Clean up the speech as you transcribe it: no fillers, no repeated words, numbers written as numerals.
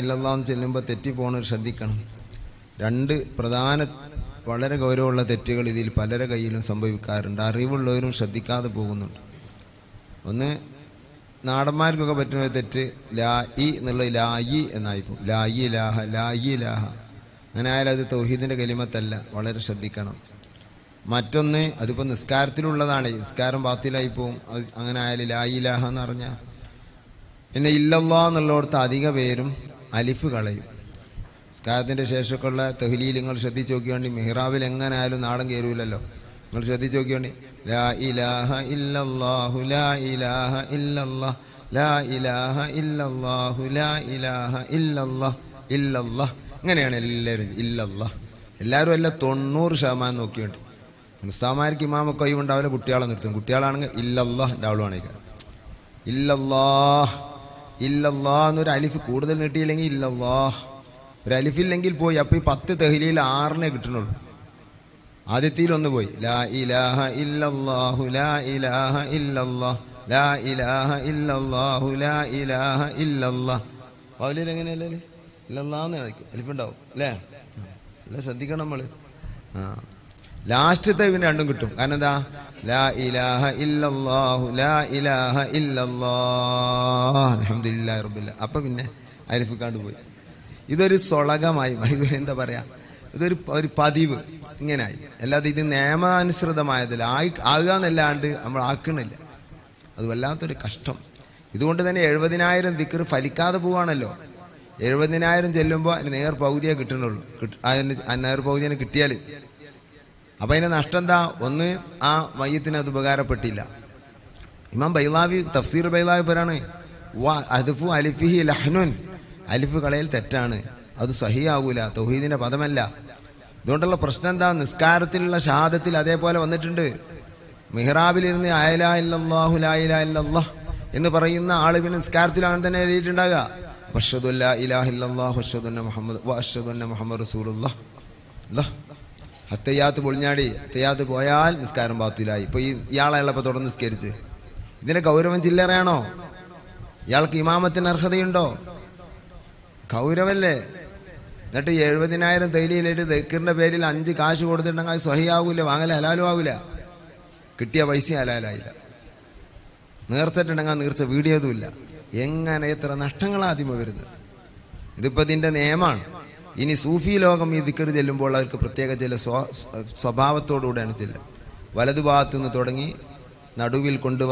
ഇല്ലല്ലാഹ് ചെല്ലുമ്പോൾ തെറ്റിപ്പോണത് ശ്രദ്ധിക്കണം. രണ്ട് പ്രധാന വളരെ ഗൗരവമുള്ള തെറ്റുകൾ ഇതിൽ പലരുടെ കയ്യിലും സംഭവിക്കാറുണ്ട്. അറിവുള്ളവരും ശ്രദ്ധിക്കാതെ പോകുന്നുണ്ട്. ഒന്ന്, നാടന്മാർക്കൊക്കെ പറ്റുന്ന ഒരു തെറ്റ് ലാ ഇ എന്നുള്ളത് ലായി എന്നായിപ്പോൾ. ലായി ലാഹ ലായി ലാഹ അങ്ങനെ ആയാലും അത് തൗഹീദിൻ്റെ കലിമത്തല്ല, വളരെ ശ്രദ്ധിക്കണം. മറ്റൊന്ന്, അതിപ്പോൾ നിസ്കാരത്തിലുള്ളതാണ്, നിസ്കാരം ബാത്തിലായി പോവും. അത് അങ്ങനെ ആയാലും ലായി ലാഹ എന്ന് പറഞ്ഞാൽ. പിന്നെ ഇല്ലല്ലാഹ് എന്നുള്ളടത്ത് അധിക പേരും അലിഫ് കളയും. നിസ്കാരത്തിൻ്റെ ശേഷമൊക്കെ ഉള്ള തഹ്ലീൽ നിങ്ങൾ ശ്രദ്ധിച്ച് നോക്കിയോണ്ടി. മിഹ്റാബിൽ എങ്ങനെ ആയാലും നാടൻ കയറൂലല്ലോ. നിങ്ങൾ ശ്രദ്ധിച്ച് നോക്കിയോണ്ടി. ലാ ഇലാഹ ഇല്ലല്ലാഹു ലാ ഇലാഹ ഇല്ലല്ലാഹ് ലാ ഇലാഹ ഇല്ലല്ലാഹു ലാ ഇലാഹ ഇല്ലല്ലാഹ് ഇല്ലല്ലാഹ് ഇങ്ങനെയാണ് എല്ലാവരും. ഇല്ലല്ലാഹ് എല്ലാവരും എല്ലാം 90% നോക്കിയോണ്ട്. ഉസ്താമാർക്ക് ഇമാമൊക്കെ ഒഴിവുണ്ടാവില്ല, കുട്ടികളെ നിർത്തും. കുട്ടികളാണെങ്കിൽ ഇല്ലല്ലാഹ് ഡൗളുവാണെങ്കിൽ ഇല്ലല്ലാഹ് ഇല്ലല്ലാഹ് എന്നൊരു അലിഫ് കൂടുതൽ നീട്ടിയില്ലെങ്കിൽ ഇല്ലല്ലാഹ്. ഒരു അലിഫില്ലെങ്കിൽ പോയി. അപ്പോൾ ഈ 10 തഹ്ലീൽ 6 കിട്ടണുള്ളൂ. ആദ്യത്തിലൊന്ന് പോയി. ലാ ഇലാഹ ഇല്ലല്ലാഹു ലാ ഇലാഹ ഇല്ലല്ലാഹ് ലാ ഇലാഹ ഇല്ലല്ലാഹു ലാ ഇലാഹ ഇല്ലല്ലാഹ്. പൗലിൽ എങ്ങനെയല്ലേ ഇല്ലല്ലാന്ന് അലിഫുണ്ടാവും അല്ലേ? എല്ലാം ശ്രദ്ധിക്കണം നമ്മൾ. ലാസ്റ്റത്തെ ഇവന് രണ്ടും കിട്ടും. കാരണം എന്താ? ലാ ഇലാഹ ഇല്ലല്ലാഹു ലാ ഇലാഹ ഇല്ലല്ലാഹ് അൽഹംദുലില്ലാഹി റബ്ബിൽ. അപ്പം പിന്നെ അലിഫിക്കാണ്ട് പോയി. ഇതൊരു സ്വളകമായി, ഇതൊരു എന്താ പറയുക, ഇതൊരു പതിവ് ഇങ്ങനായി. അല്ലാതെ ഇത് നിയമാനുസൃതമായതില്ല. ആകുക എന്നല്ലാണ്ട് നമ്മൾ ആക്കണില്ല. അത് വല്ലാത്തൊരു കഷ്ടം. ഇതുകൊണ്ട് തന്നെ 70,000 ദിക്ർ ഫലിക്കാതെ പോവാണല്ലോ. 70,000 ചെല്ലുമ്പോൾ അതിന് നേർ പകുതിയേ കിട്ടണുള്ളൂ. നേർ പകുതിയെ കിട്ടിയാൽ അപ്പം അതിൻ്റെ നഷ്ടം എന്താ? ഒന്ന്, ആ മയ്യത്തിന് അത് ഉപകാരപ്പെട്ടില്ല. ഇമാം ബൈലാവി തഫ്സീർ ബൈലാവി പറയാണ് അദ്ഫു അലിഫിഹി ലഹ്നുൻ, അലിഫ് കളയൽ തെറ്റാണ്, അത് സഹിയാവൂല, തൗഹീദിൻ്റെ പദമല്ല. ഇതുകൊണ്ടുള്ള പ്രശ്നം എന്താ? നിസ്കാരത്തിലുള്ള ഷഹാദത്തിൽ അതേപോലെ വന്നിട്ടുണ്ട്. മിഹ്റാബിലിരുന്ന് ലാ ഇലാഹ ഇല്ലല്ലാഹു ലാ ഇലാഹ ഇല്ലല്ലാഹ് എന്ന് പറയുന്ന ആൾ പിന്നെ നിസ്കാരത്തിൽ അങ്ങനെ തന്നെ എഴുതിയിട്ടുണ്ടാകുക. അഷ്ഹദു അല്ലാ ഇലാഹ ഇല്ലല്ലാഹു അഷ്ഹദു അന്ന മുഹമ്മദ് വ അഷ്ഹദു അന്ന മുഹമ്മദ് റസൂലുള്ളാഹ്. ഹത്തയ്യാത്ത് പൊളിഞ്ഞാടി. ഹത്തയ്യാത്ത് പോയാൽ നിസ്കാരം ബാത്തിലായി. ഇപ്പോൾ ഇയാളെയുള്ളപ്പോൾ തുടർന്ന് നിസ്കരിച്ച്. ഇതിൻ്റെ ഗൗരവം ചില്ലറയാണോ? ഇയാൾക്ക് ഇമാമത്തിന് അർഹതയുണ്ടോ? ഗൗരവല്ലേ? എന്നിട്ട് 70,000 തൈലിയിലിട്ട് ദക്കിറിൻ്റെ പേരിൽ 5 കാശ് കൊടുത്തിട്ടുണ്ടെങ്കിൽ അത് സ്വഹിയാവൂല, വാങ്ങല ഹലാലും ആവൂല. കിട്ടിയ പൈസ ഹലാലായില്ല. നേർച്ചിട്ടുണ്ടെങ്കിൽ ആ നേർച്ച വീടിയതുമില്ല. എങ്ങനെ എത്ര നഷ്ടങ്ങളാദ്യമേ വരുന്നത്. ഇതിപ്പോൾ ഇതിൻ്റെ നിയമമാണ്. ഇനി സൂഫി ലോകം ഈ ദിക്ർ ചെല്ലുമ്പോൾ അവർക്ക് പ്രത്യേക ചില സ്വഭാവത്തോടുകൂടെയാണ് ചെല്ലുക. വലതുഭാഗത്തു നിന്ന് തുടങ്ങി നടുവിൽ കൊണ്ടുവന്ന്